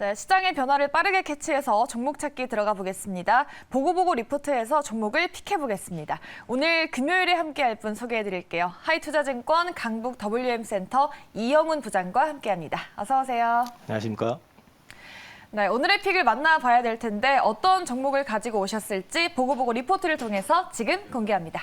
네, 시장의 변화를 빠르게 캐치해서 종목 찾기 들어가 보겠습니다. 보고보고 리포트에서 종목을 픽해 보겠습니다. 오늘 금요일에 함께할 분 소개해 드릴게요. 하이투자증권 강북 WM센터 이영훈 부장과 함께합니다. 어서 오세요. 안녕하십니까? 네, 오늘의 픽을 만나봐야 될 텐데 어떤 종목을 가지고 오셨을지 보고보고 리포트를 통해서 지금 공개합니다.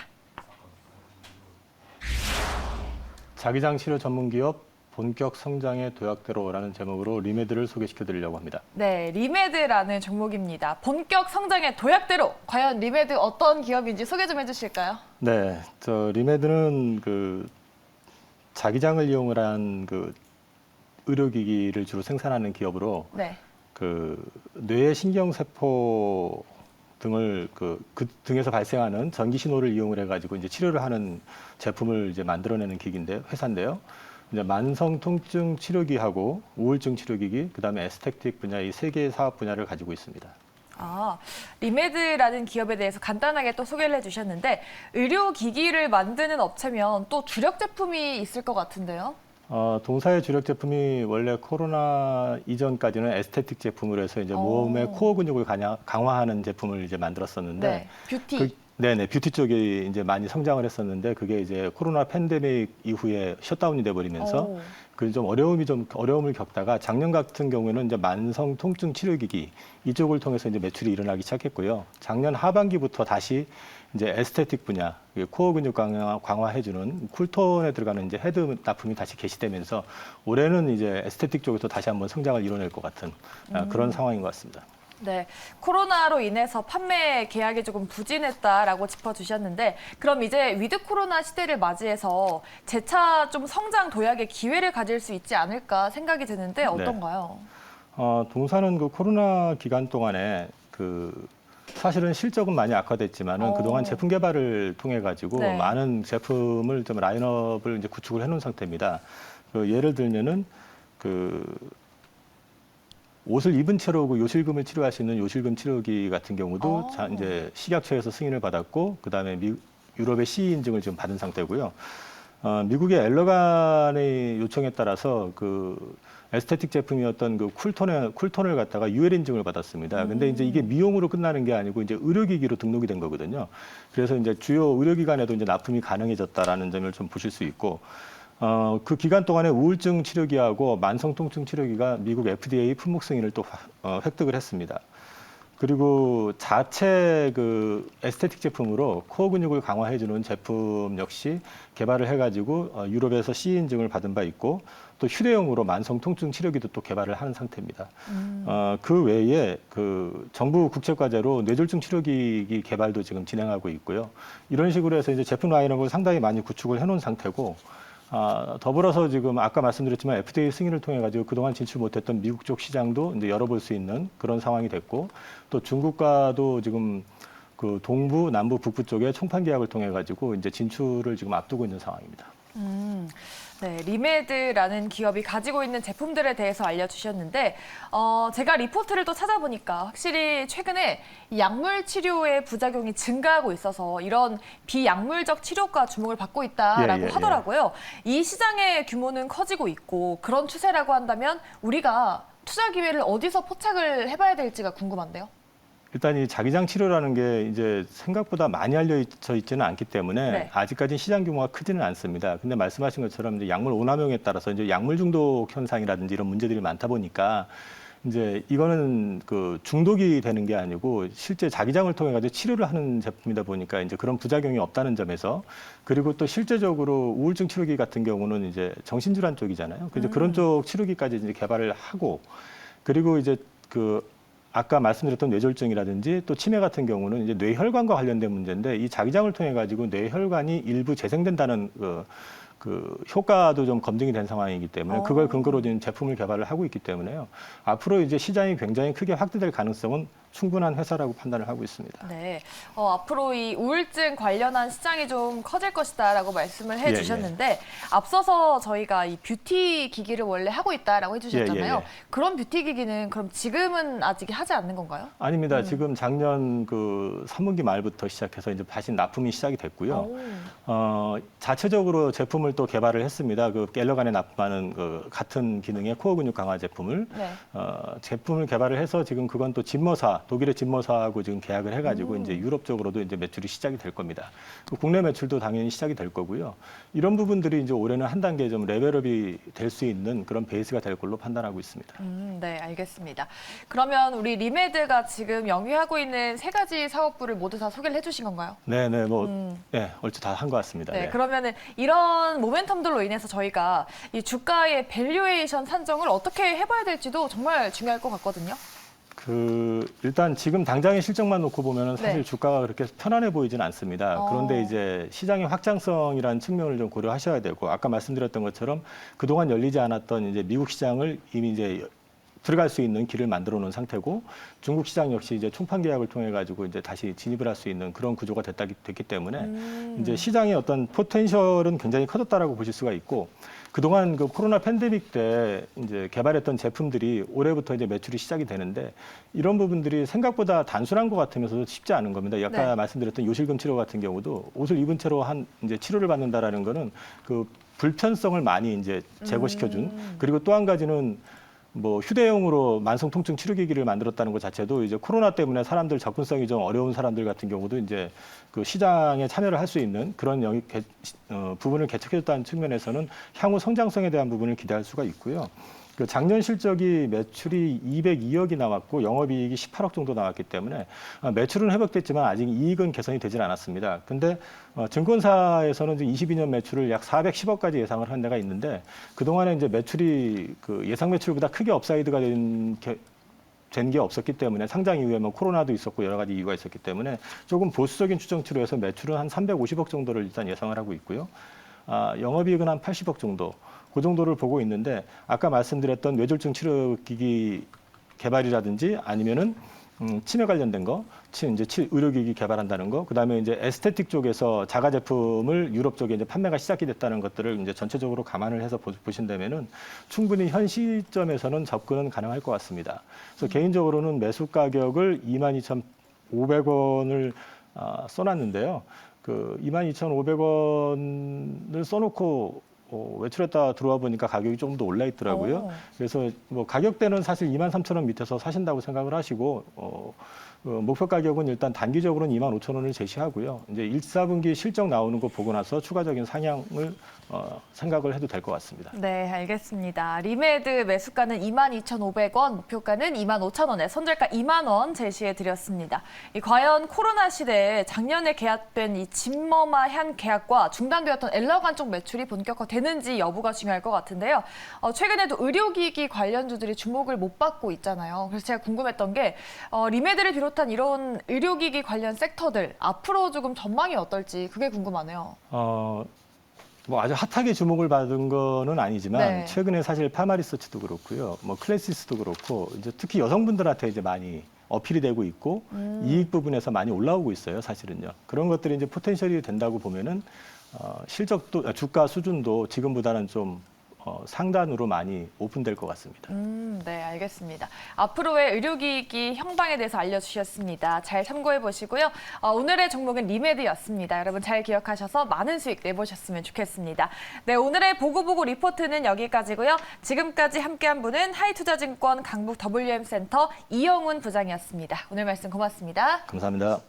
자기장 치료 전문 기업 본격 성장의 도약대로라는 제목으로 리메드를 소개시켜 드리려고 합니다. 네, 리메드라는 종목입니다. 본격 성장의 도약대로. 과연 리메드 어떤 기업인지 소개 좀 해주실까요? 네, 리메드는 자기장을 이용을 한 의료기기를 주로 생산하는 기업으로 네. 뇌의 신경세포 등을 그 등에서 발생하는 전기 신호를 이용을 해가지고 이제 치료를 하는 제품을 이제 만들어내는 기기인데 회사인데요. 이제 만성 통증 치료기하고 우울증 치료기기, 그다음에 에스테틱 분야 이 세 개의 사업 분야를 가지고 있습니다. 리메드라는 기업에 대해서 간단하게 또 소개를 해주셨는데 의료기기를 만드는 업체면 또 주력 제품이 있을 것 같은데요. 동사의 주력 제품이 원래 코로나 이전까지는 에스테틱 제품으로 해서 이제 몸의 코어 근육을 강화하는 제품을 이제 만들었었는데, 네, 뷰티. 네네, 뷰티 쪽이 이제 많이 성장을 했었는데 그게 이제 코로나 팬데믹 이후에 셧다운이 돼버리면서 어려움을 겪다가 작년 같은 경우에는 이제 만성 통증 치료기기 이쪽을 통해서 이제 매출이 일어나기 시작했고요. 작년 하반기부터 다시 이제 에스테틱 분야, 코어 근육 강화해주는 쿨톤에 들어가는 이제 헤드 납품이 다시 개시되면서 올해는 이제 에스테틱 쪽에서 다시 한번 성장을 이뤄낼 것 같은 그런 상황인 것 같습니다. 네, 코로나로 인해서 판매 계약이 조금 부진했다라고 짚어주셨는데 그럼 이제 위드 코로나 시대를 맞이해서 재차 좀 성장 도약의 기회를 가질 수 있지 않을까 생각이 드는데 어떤가요? 동사는 코로나 기간 동안에 사실은 실적은 많이 악화됐지만은 그동안 제품 개발을 통해 가지고 네. 많은 제품을 좀 라인업을 이제 구축을 해놓은 상태입니다. 예를 들면은 옷을 입은 채로 요실금을 치료할 수 있는 요실금 치료기 같은 경우도 이제 식약처에서 승인을 받았고 그다음에 유럽의 CE 인증을 지금 받은 상태고요. 미국의 엘러간의 요청에 따라서 에스테틱 제품이었던 쿨톤을 갖다가 UL 인증을 받았습니다. 근데 이제 이게 미용으로 끝나는 게 아니고 이제 의료기기로 등록이 된 거거든요. 그래서 이제 주요 의료기관에도 이제 납품이 가능해졌다라는 점을 좀 보실 수 있고, 그 기간 동안에 우울증 치료기하고 만성 통증 치료기가 미국 FDA 품목 승인을 또 획득을 했습니다. 그리고 자체 에스테틱 제품으로 코어 근육을 강화해주는 제품 역시 개발을 해가지고 유럽에서 CE 인증을 받은 바 있고 또 휴대용으로 만성 통증 치료기도 또 개발을 하는 상태입니다. 그 외에 정부 국책과제로 뇌졸중 치료기기 개발도 지금 진행하고 있고요. 이런 식으로 해서 이제 제품 라인업을 상당히 많이 구축을 해놓은 상태고. 더불어서 지금 아까 말씀드렸지만 FDA 승인을 통해 가지고 그동안 진출 못했던 미국 쪽 시장도 이제 열어볼 수 있는 그런 상황이 됐고 또 중국과도 지금 동부, 남부, 북부 쪽에 총판 계약을 통해 가지고 이제 진출을 지금 앞두고 있는 상황입니다. 네, 리메드라는 기업이 가지고 있는 제품들에 대해서 알려주셨는데 제가 리포트를 또 찾아보니까 확실히 최근에 약물 치료의 부작용이 증가하고 있어서 이런 비약물적 치료가 주목을 받고 있다라고 하더라고요. 이 시장의 규모는 커지고 있고 그런 추세라고 한다면 우리가 투자 기회를 어디서 포착을 해봐야 될지가 궁금한데요. 일단 이 자기장 치료라는 게 이제 생각보다 많이 알려져 있지는 않기 때문에 아직까지 시장 규모가 크지는 않습니다. 근데 말씀하신 것처럼 이제 약물 오남용에 따라서 이제 약물 중독 현상이라든지 이런 문제들이 많다 보니까 이제 이거는 중독이 되는 게 아니고 실제 자기장을 통해 가지고 치료를 하는 제품이다 보니까 이제 그런 부작용이 없다는 점에서 그리고 또 실제적으로 우울증 치료기 같은 경우는 이제 정신질환 쪽이잖아요. 그래서 그런 쪽 치료기까지 이제 개발을 하고 그리고 이제 아까 말씀드렸던 뇌졸중이라든지 또 치매 같은 경우는 이제 뇌혈관과 관련된 문제인데 이 자기장을 통해 가지고 뇌혈관이 일부 재생된다는 효과도 좀 검증이 된 상황이기 때문에 그걸 근거로 지금 제품을 개발을 하고 있기 때문에요. 앞으로 이제 시장이 굉장히 크게 확대될 가능성은 충분한 회사라고 판단을 하고 있습니다. 네, 앞으로 이 우울증 관련한 시장이 좀 커질 것이다라고 말씀을 해주셨는데 앞서서 저희가 이 뷰티 기기를 원래 하고 있다라고 해주셨잖아요. 그런 뷰티 기기는 그럼 지금은 아직 하지 않는 건가요? 아닙니다. 지금 작년 그 3분기 말부터 시작해서 이제 다시 납품이 시작이 됐고요. 자체적으로 제품을 또 개발을 했습니다. 그 엘러간에 납품하는 그 같은 기능의 코어 근육 강화 제품을 제품을 개발을 해서 지금 그건 또 진머사 독일의 진머사하고 지금 계약을 해가지고 이제 유럽 쪽으로도 이제 매출이 시작이 될 겁니다. 국내 매출도 당연히 시작이 될 거고요. 이런 부분들이 이제 올해는 한 단계 좀 레벨업이 될 수 있는 그런 베이스가 될 걸로 판단하고 있습니다. 네, 알겠습니다. 그러면 우리 리메드가 지금 영위하고 있는 3가지 사업부를 모두 다 소개를 해주신 건가요? 네, 얼추 다 한 것 같습니다. 네, 그러면은 이런 모멘텀들로 인해서 저희가 이 주가의 밸류에이션 산정을 어떻게 해봐야 될지도 정말 중요할 것 같거든요. 일단 지금 당장의 실적만 놓고 보면 사실 주가가 그렇게 편안해 보이지는 않습니다. 그런데 이제 시장의 확장성이라는 측면을 좀 고려하셔야 되고 아까 말씀드렸던 것처럼 그동안 열리지 않았던 이제 미국 시장을 이미 이제 들어갈 수 있는 길을 만들어 놓은 상태고 중국 시장 역시 이제 총판 계약을 통해 가지고 이제 다시 진입을 할 수 있는 그런 구조가 됐기 때문에 이제 시장의 어떤 포텐셜은 굉장히 커졌다라고 보실 수가 있고 그동안 그 코로나 팬데믹 때 이제 개발했던 제품들이 올해부터 이제 매출이 시작이 되는데 이런 부분들이 생각보다 단순한 것 같으면서도 쉽지 않은 겁니다. 아까 말씀드렸던 요실금 치료 같은 경우도 옷을 입은 채로 이제 치료를 받는다라는 거는 그 불편성을 많이 이제 제거시켜준 그리고 또 한 가지는 뭐 휴대용으로 만성 통증 치료기기를 만들었다는 것 자체도 이제 코로나 때문에 사람들 접근성이 좀 어려운 사람들 같은 경우도 이제 그 시장에 참여를 할 수 있는 그런 부분을 개척해줬다는 측면에서는 향후 성장성에 대한 부분을 기대할 수가 있고요. 그 작년 실적이 매출이 202억이 나왔고 영업이익이 18억 정도 나왔기 때문에 매출은 회복됐지만 아직 이익은 개선이 되질 않았습니다. 근데 증권사에서는 22년 매출을 약 410억까지 예상을 한 데가 있는데 그동안에 이제 매출이 그 예상 매출보다 크게 업사이드가 된 게 없었기 때문에 상장 이후에 뭐 코로나도 있었고 여러 가지 이유가 있었기 때문에 조금 보수적인 추정치로 해서 매출은 한 350억 정도를 일단 예상을 하고 있고요. 영업이익은 한 80억 정도. 그 정도를 보고 있는데 아까 말씀드렸던 뇌졸중 치료기기 개발이라든지 아니면은 치매 관련된 거, 이제 의료기기 개발한다는 거, 그다음에 이제 에스테틱 쪽에서 자가 제품을 유럽 쪽에 이제 판매가 시작이 됐다는 것들을 이제 전체적으로 감안을 해서 보신다면은 충분히 현 시점에서는 접근은 가능할 것 같습니다. 그래서 개인적으로는 매수 가격을 22,500원을 써놨는데요. 그 22,500원을 써놓고 외출했다 들어와 보니까 가격이 조금 더 올라 있더라고요. 그래서 뭐 가격대는 사실 23,000원 밑에서 사신다고 생각을 하시고 목표 가격은 일단 단기적으로는 25,000원을 제시하고요. 이제 1, 4분기 실적 나오는 거 보고 나서 추가적인 상향을 생각을 해도 될 것 같습니다. 네, 알겠습니다. 리메드 매수가는 22,500원, 목표가는 25,000원에 손절가 2만 원 제시해 드렸습니다. 과연 코로나 시대에 작년에 계약된 이 진머마 향 계약과 중단되었던 엘러간 쪽 매출이 본격화되는지 여부가 중요할 것 같은데요. 최근에도 의료기기 관련주들이 주목을 못 받고 있잖아요. 그래서 제가 궁금했던 게 리메드를 비롯한 이런 의료기기 관련 섹터들 앞으로 조금 전망이 어떨지 그게 궁금하네요. 뭐 아주 핫하게 주목을 받은 거는 아니지만 최근에 사실 파마리서치도 그렇고요, 뭐 클래시스도 그렇고 이제 특히 여성분들한테 이제 많이 어필이 되고 있고 이익 부분에서 많이 올라오고 있어요, 사실은요. 그런 것들이 이제 포텐셜이 된다고 보면은 실적도 주가 수준도 지금보다는 좀 상단으로 많이 오픈될 것 같습니다. 네, 알겠습니다. 앞으로의 의료기기 형방에 대해서 알려주셨습니다. 잘 참고해 보시고요. 오늘의 종목은 리메드였습니다. 여러분 잘 기억하셔서 많은 수익 내보셨으면 좋겠습니다. 네, 오늘의 보고보고 리포트는 여기까지고요. 지금까지 함께한 분은 하이투자증권 강북 WM센터 이영훈 부장이었습니다. 오늘 말씀 고맙습니다. 감사합니다.